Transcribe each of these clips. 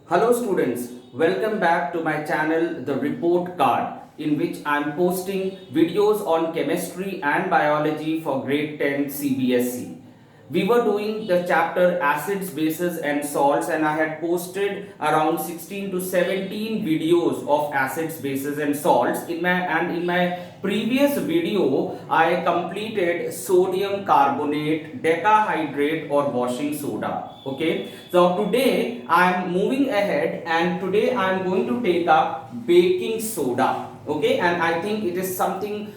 Hello students, welcome back to my channel The Report Card, in which I am posting videos on chemistry and biology for grade 10 CBSE. We were doing the chapter acids, bases and salts, and I had posted around 16 to 17 videos of acids, bases and salts. In my previous video I completed sodium carbonate, decahydrate or washing soda. Okay, so today I am moving ahead and today I am going to take up baking soda. Okay, and I think it is something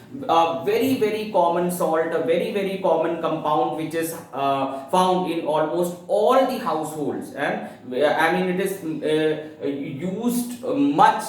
very common salt, a very common compound which is found in almost all the households, and I mean it is used much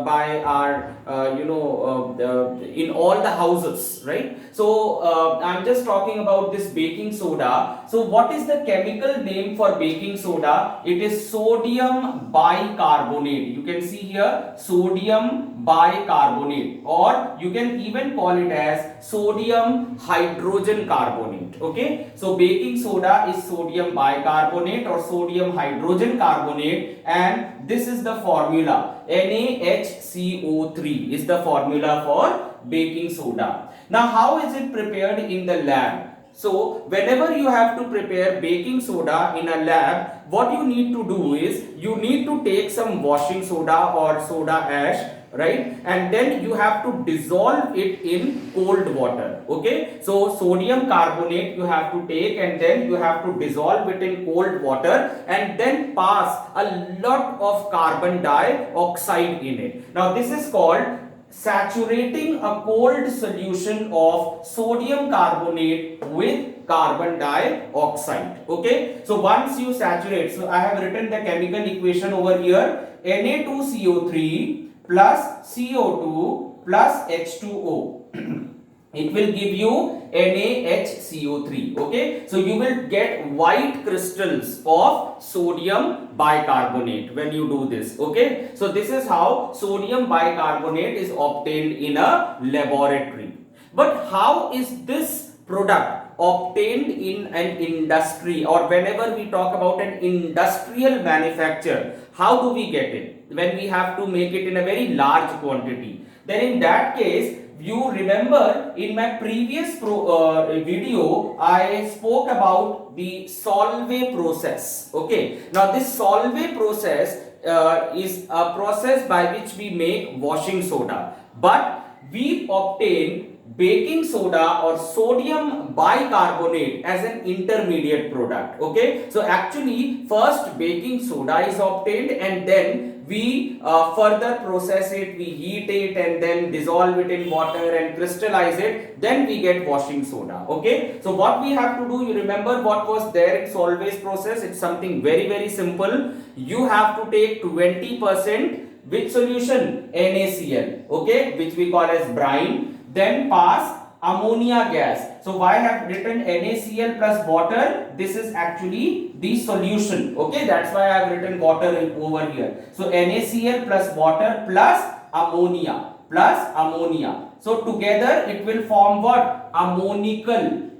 by our in all the houses, right? So I'm just talking about this baking soda. So what is the chemical name for baking soda? It is sodium bicarbonate. You can see here sodium bicarbonate, or you can even call it as sodium hydrogen carbonate. Okay, so baking soda is sodium bicarbonate or sodium hydrogen carbonate, and this is the formula. NaHCO3 is the formula for baking soda. Now how is it prepared in the lab? So whenever you have to prepare baking soda in a lab, what you need to do is you need to take some washing soda or soda ash, right, and then you have to dissolve it in cold water. Okay, so sodium carbonate you have to take and then you have to dissolve it in cold water and then pass a lot of carbon dioxide in it. Now this is called saturating a cold solution of sodium carbonate with carbon dioxide. Okay, so once you saturate, so I have written the chemical equation over here: Na2CO3 plus CO2 plus H2O. It will give you NaHCO3. Okay, so you will get white crystals of sodium bicarbonate when you do this. Okay, so this is how sodium bicarbonate is obtained in a laboratory. But how is this product obtained in an industry, or whenever we talk about an industrial manufacture, how do we get it? When we have to make it in a very large quantity, then in that case, you remember in my previous video I spoke about the Solvay process. Okay, now this Solvay process is a process by which we make washing soda, but we obtain baking soda or sodium bicarbonate as an intermediate product. Okay, so actually first baking soda is obtained and then we further process it, we heat it and then dissolve it in water and crystallize it, then we get washing soda. Okay, so what we have to do, you remember what was there in Solvay's process? It's something very simple. You have to take 20% which solution? NaCl, okay, which we call as brine, then pass ammonia gas. So why I have written NaCl plus water? This is actually the solution. Okay, that's why I have written water over here. So NaCl plus water plus ammonia plus ammonia. So together it will form what? Ammonical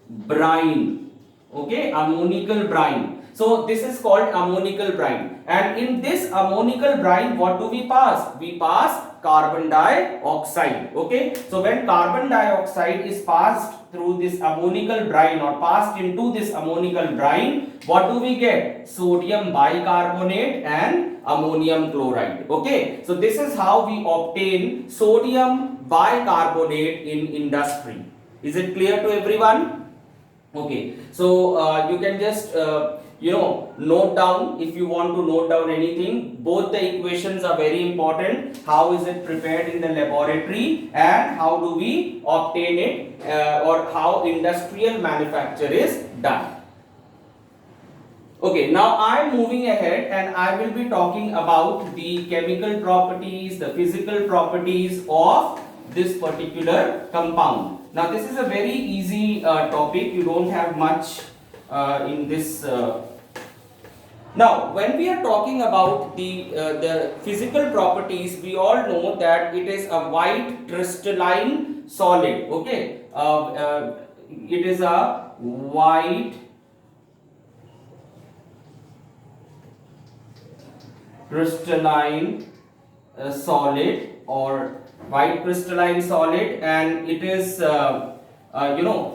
brine. Okay, ammonical brine. So this is called ammonical brine, and in this ammonical brine what do we pass? We pass carbon dioxide. Okay, so when carbon dioxide is passed through this ammonical brine or passed into this ammonical brine, what do we get? Sodium bicarbonate and ammonium chloride. Okay, so this is how we obtain sodium bicarbonate in industry. Is it clear to everyone? Okay, so you can just note down if you want to note down anything. Both the equations are very important. How is it prepared in the laboratory and how do we obtain it, or how industrial manufacture is done. Okay, now I am moving ahead and I will be talking about the chemical properties, the physical properties of this particular compound. Now this is a very easy topic. You don't have much in this. Now when we are talking about the physical properties, we all know that it is a white crystalline solid. Okay, it is a white crystalline solid or white crystalline solid, and it is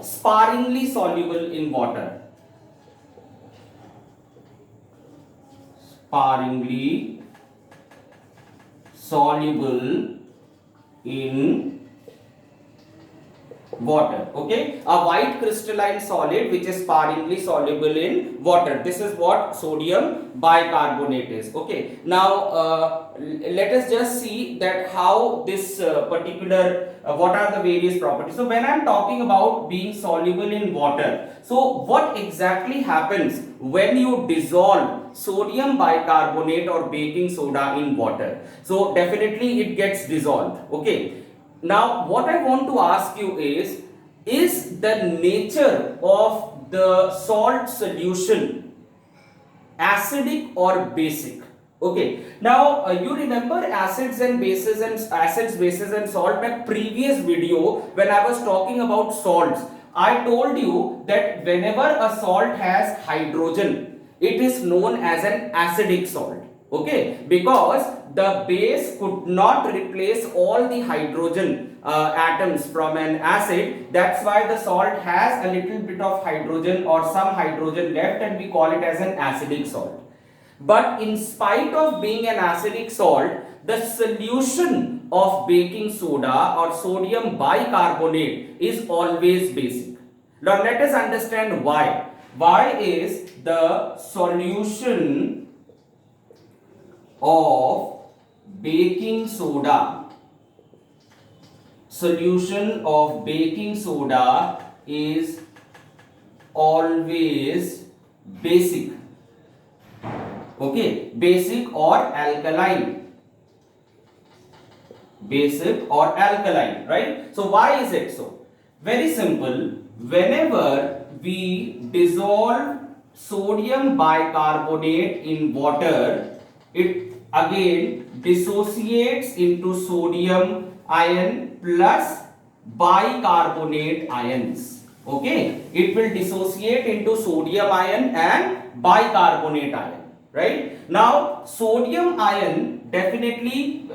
sparingly soluble in water. Sparingly soluble in water. Okay, a white crystalline solid which is sparingly soluble in water. This is what sodium bicarbonate is. Okay, now let us just see that how this particular what are the various properties. So when I am talking about being soluble in water, so what exactly happens when you dissolve sodium bicarbonate or baking soda in water? So definitely it gets dissolved. Okay, now what I want to ask you is the nature of the salt solution acidic or basic? Okay, now you remember acids, bases and salt. My previous video when I was talking about salts, I told you that whenever a salt has hydrogen, it is known as an acidic salt. Okay, because the base could not replace all the hydrogen atoms from an acid. That's why the salt has a little bit of hydrogen or some hydrogen left, and we call it as an acidic salt. But in spite of being an acidic salt, the solution of baking soda or sodium bicarbonate is always basic. Now let us understand why. Why is the solution of baking soda is always basic? Okay, basic or alkaline, right? So why is it so? Very simple. Whenever we dissolve sodium bicarbonate in water, it again dissociates into sodium ion plus bicarbonate ions. Okay, it will dissociate into sodium ion and bicarbonate ion. Right, now sodium ion definitely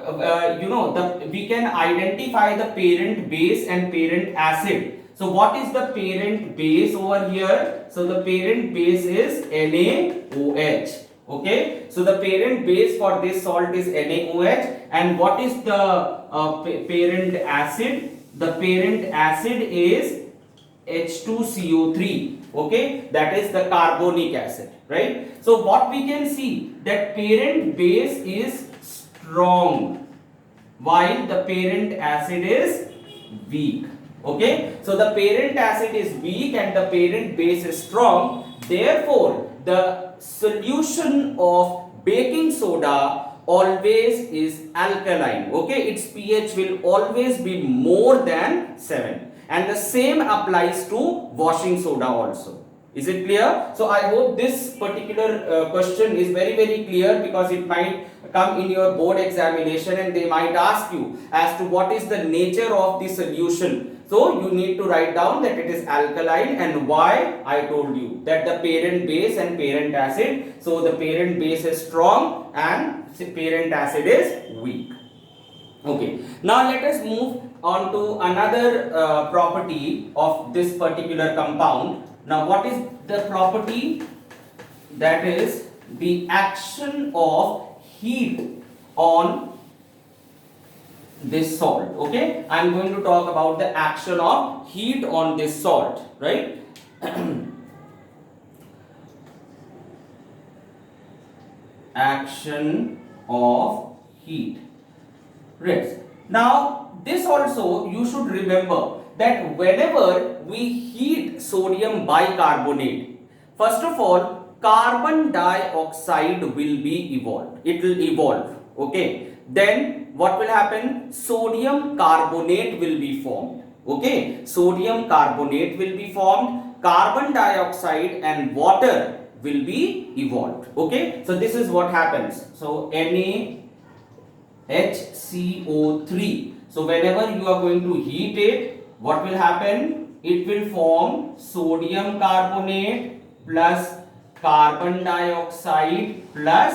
we can identify the parent base and parent acid. So what is the parent base over here? So the parent base is NaOH. Okay, so the parent base for this salt is NaOH. And what is the parent acid? The parent acid is H2CO3. Okay, that is the carbonic acid, right? So what we can see, that parent base is strong while the parent acid is weak. Okay, so the parent acid is weak and the parent base is strong. Therefore the solution of baking soda always is alkaline. Okay, its pH will always be more than 7. And the same applies to washing soda also. Is it clear? So I hope this particular question is very clear, because it might come in your board examination and they might ask you as to what is the nature of the solution. So you need to write down that it is alkaline, and why I told you that the parent base and parent acid. So the parent base is strong and parent acid is weak. Okay, now let us move on to another property of this particular compound. Now what is the property? That is the action of heat on this salt. Okay, I am going to talk about the action of heat on this salt, right? Action of heat. Right. Now this also you should remember that whenever we heat sodium bicarbonate, first of all carbon dioxide will be evolved. It will evolve. Okay. Then what will happen? Sodium carbonate will be formed. Okay. Sodium carbonate will be formed. Carbon dioxide and water will be evolved. Okay. So this is what happens. So HCO3. So whenever you are going to heat it, what will happen? It will form sodium carbonate plus carbon dioxide plus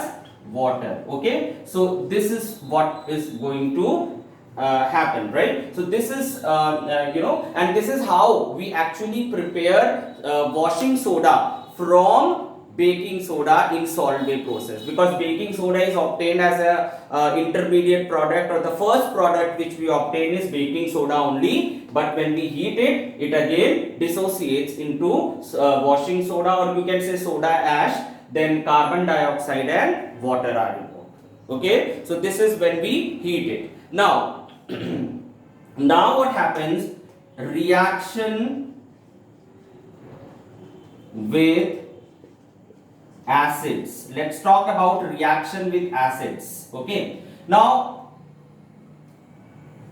water. Okay, so this is what is going to happen, right? So this is and this is how we actually prepare washing soda from baking soda in solvay process, because baking soda is obtained as a intermediate product, or the first product which we obtain is baking soda only, but when we heat it, it again dissociates into washing soda, or you can say soda ash, then carbon dioxide and water are involved. Okay, so this is when we heat it. Now now what happens? Reaction with acids. Let's talk about reaction with acids. Okay, now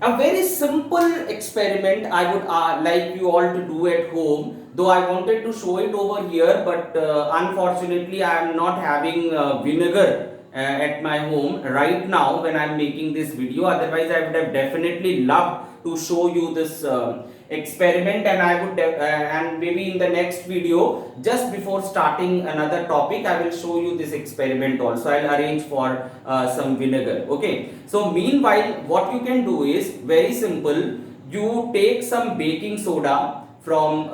a very simple experiment I would like you all to do at home, though I wanted to show it over here, but unfortunately I am not having vinegar at my home right now when I am making this video. Otherwise I would have definitely loved to show you this experiment, and I would and maybe in the next video, just before starting another topic, I will show you this experiment also. I'll arrange for some vinegar. Okay, so meanwhile what you can do is very simple. You take some baking soda from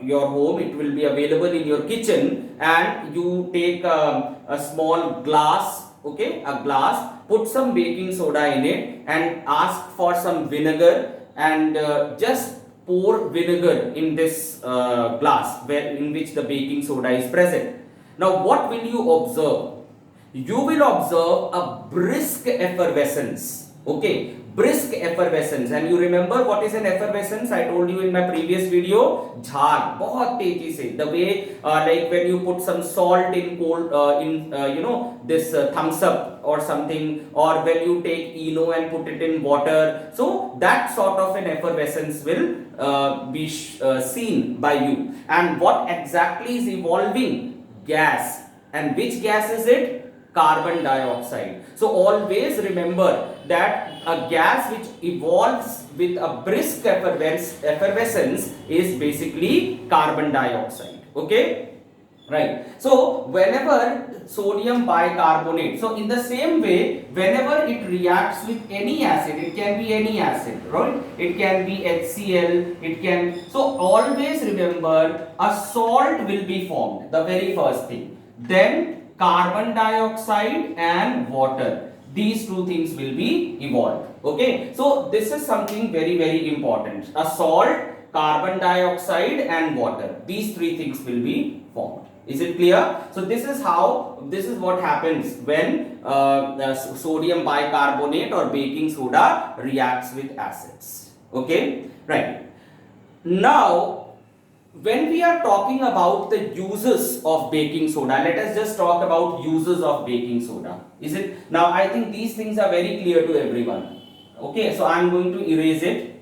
your home, it will be available in your kitchen, and you take a small glass, okay, a glass, put some baking soda in it and ask for some vinegar, and just pour vinegar in this glass in which the baking soda is present. Now what will you observe? You will observe a brisk effervescence. Okay, brisk effervescence. And you remember what is an effervescence? I told you in my previous video. Jhaag, बहुत तेजी से. The way like when you put some salt in cold this thumbs up or something, or when you take Eno and put it in water. So that sort of an effervescence will be seen by you. And what exactly is evolving? Gas. And which gas is it? Carbon dioxide. So always remember that a gas which evolves with a brisk effervescence is basically carbon dioxide. Okay, right? So whenever sodium bicarbonate, so in the same way, whenever it reacts with any acid, it can be any acid, right? It can be HCl, it can, so always remember a salt will be formed, the very first thing. Then carbon dioxide and water, these two things will be evolved. Okay, so this is something very important. A salt, carbon dioxide and water, these three things will be formed. Is it clear? So this is how, this is what happens when sodium bicarbonate or baking soda reacts with acids. Okay, right. Now when we are talking about the uses of baking soda, let us just talk about uses of baking soda. Is it? Now I think these things are very clear to everyone. Okay, so I am going to erase it.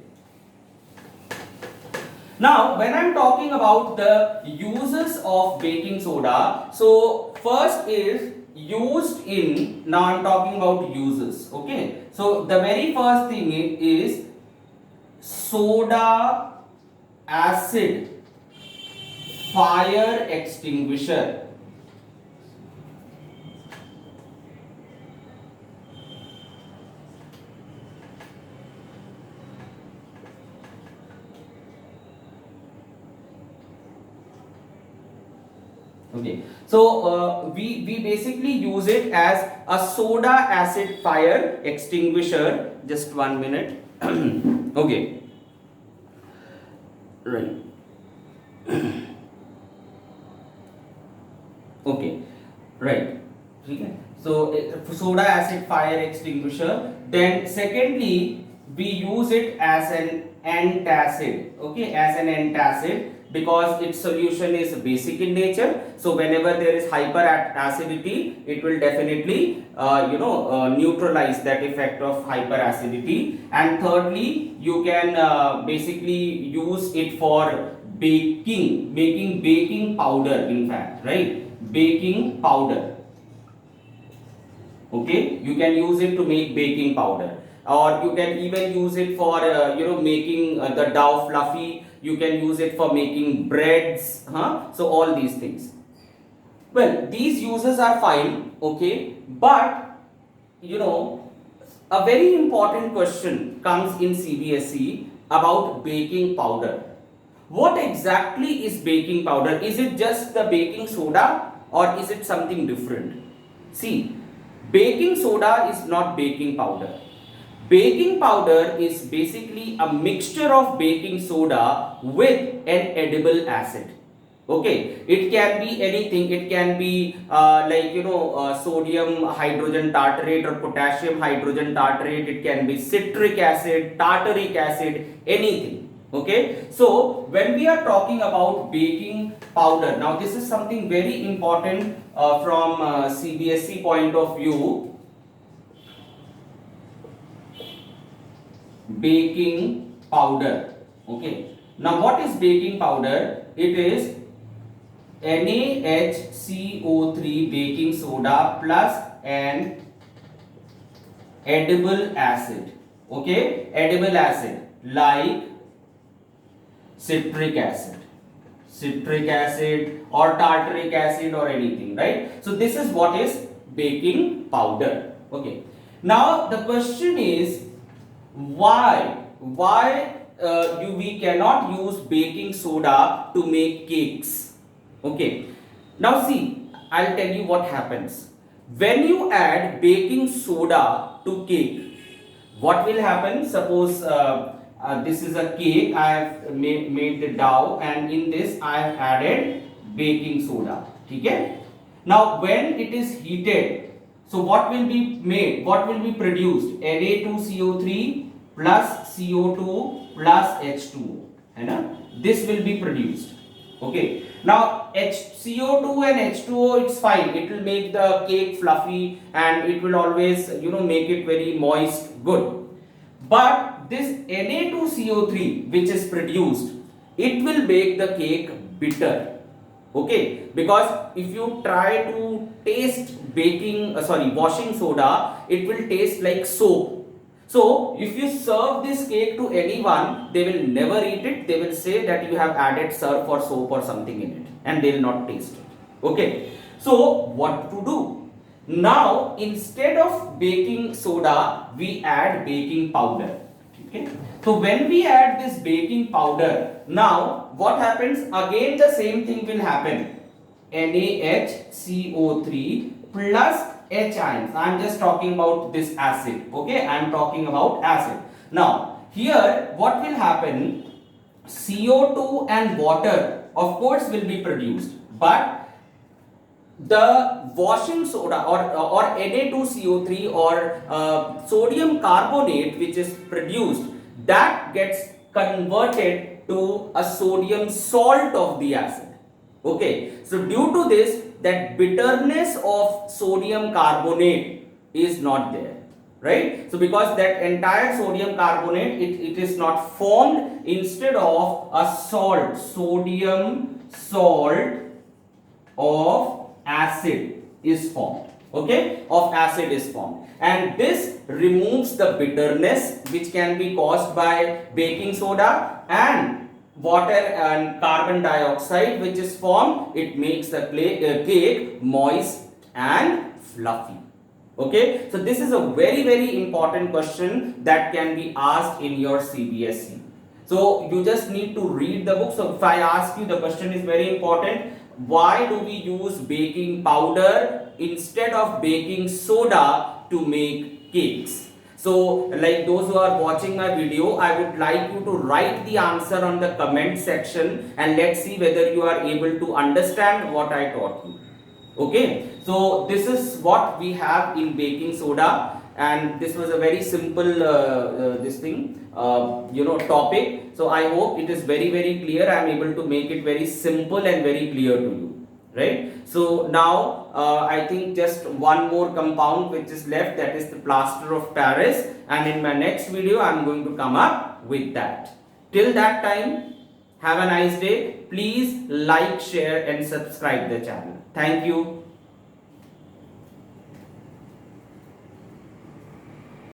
Now when I am talking about the uses of baking soda, so first is used in, now I am talking about uses. Okay, so the very first thing is soda acid fire extinguisher. Okay, so we basically use it as a soda acid fire extinguisher. Just 1 minute. Okay, right. Okay, right. So soda acid fire extinguisher. Then secondly, we use it as an antacid. Okay, as an antacid, because its solution is basic in nature. So whenever there is hyperacidity, it will definitely neutralize that effect of hyperacidity. And thirdly, you can basically use it for making baking powder, in fact, right? Baking powder. Okay, you can use it to make baking powder, or you can even use it for making the dough fluffy. You can use it for making breads, so all these things. Well, these uses are fine, okay, but you know, a very important question comes in CBSE about baking powder. What exactly is baking powder? Is it just the baking soda or is it something different? See, baking soda is not baking powder. Baking powder is basically a mixture of baking soda with an edible acid. Okay, it can be anything. It can be sodium hydrogen tartrate or potassium hydrogen tartrate. It can be citric acid, tartaric acid, anything. Okay, so when we are talking about baking powder, now this is something very important from CBSE point of view. Baking powder. Okay, now what is baking powder? It is NaHCO3 baking soda plus an edible acid. Okay, edible acid like citric acid or tartaric acid or anything, right? So this is what is baking powder. Okay, now the question is why we cannot use baking soda to make cakes. Okay, now see, I'll tell you what happens when you add baking soda to cake. What will happen? Suppose this is a cake. I have made the dough, and in this I have added baking soda. Okay, now when it is heated, so what will be made? What will be produced? Na2CO3 plus CO2 plus H2O. This will be produced. Okay, now CO2 and H2O, it's fine. It will make the cake fluffy and it will always, make it very moist, good. But this Na2CO3 which is produced, it will make the cake bitter. Okay, because if you try to taste washing soda, it will taste like soap. So if you serve this cake to anyone, they will never eat it. They will say that you have added surf or soap or something in it, and they will not taste it. Okay, so what to do? Now instead of baking soda, we add baking powder. Okay, so when we add this baking powder, now what happens? Again the same thing will happen. NaHCO3 plus H ions. I am just talking about this acid. Okay, I am talking about acid. Now here what will happen? CO2 and water of course will be produced, but the washing soda or Na2CO3 or sodium carbonate which is produced, that gets converted to a sodium salt of the acid. Okay, so due to this, that bitterness of sodium carbonate is not there, right? So because that entire sodium carbonate, it is not formed, instead of a salt, sodium salt of acid is formed. Okay, of acid is formed, and this removes the bitterness which can be caused by baking soda, and water and carbon dioxide which is formed, it makes the cake moist and fluffy. Okay, so this is a very, very important question that can be asked in your CBSE. So you just need to read the book. So if I ask you, the question is very important. Why do we use baking powder instead of baking soda to make cakes? So like those who are watching my video, I would like you to write the answer on the comment section, and let's see whether you are able to understand what I taught you. Okay, so this is what we have in baking soda, and this was a very simple topic. So I hope it is very, very clear. I am able to make it very simple and very clear to you, right? So now I think just one more compound which is left, that is the plaster of Paris, and in my next video I am going to come up with that. Till that time, have a nice day. Please like, share and subscribe the channel. Thank you.